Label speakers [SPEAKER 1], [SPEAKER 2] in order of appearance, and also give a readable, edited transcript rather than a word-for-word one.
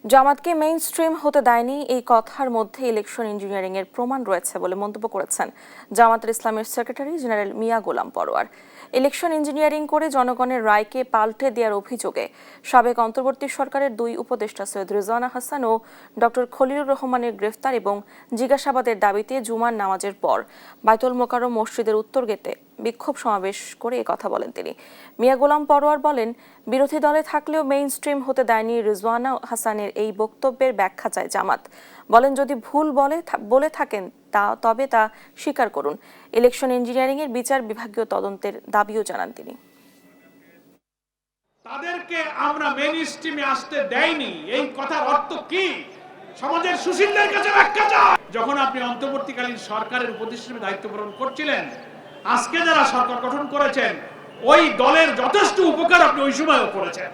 [SPEAKER 1] জামাতকে main stream হতে দেয়নি এই কথার মধ্যে ইলেকশন ইঞ্জিনিয়ারিং এর প্রমাণ রয়েছে বলে মন্তব্য করেছেন জামায়াতে ইসলামের সেক্রেটারি জেনারেল মিয়া গোলাম পরোয়ার। ইলেকশন ইঞ্জিনিয়ারিং করে জনগণের রায়কে পাল্টে দেওয়ার অভিযোগে সাবেক অন্তর্বর্তী সরকারের দুই উপদেষ্টা সৈয়দ রিজওয়ানা হাসান ও ডক্টর খলিলুর রহমানের গ্রেফতার এবং জিজ্ঞাসাবাদের দাবিতে জুমার নামাজের পর বাইতুল মোকাররম মসজিদের উত্তর গেটে বিক্ষোভ সমাবেশ করে কথা বলেন তিনি। মিয়া গোলাম পরোয়ার বলেন, বিরোধী দলে থাকলেও মেইন স্ট্রিম হতে দেয়নি রিজওয়ানা হাসানের এই বক্তব্যের ব্যাখ্যা চায় জামাত। বলেন, যদি ভুল বলে থাকেন তবে তা স্বীকার করুন। ইলেকশন ইঞ্জিনিয়ারিং এর বিচার বিভাগীয় তদন্তের দাবিও জানান তিনি।
[SPEAKER 2] তাদেরকে আমরা মেইন স্ট্রিমে আসতে দেয়নি এই কথার অর্থ কি? সমাজের সুশীলদের কাছে ব্যাখ্যা চাই। যখন আপনি অন্তর্বর্তীকালীন সরকারের উপদেষ্টা হিসেবে দায়িত্ব পালন করছিলেন, আজকে যারা সরকার গঠন করেছেন ওই দলের যথেষ্ট উপকার আপনি ওই সময়ও করেছেন।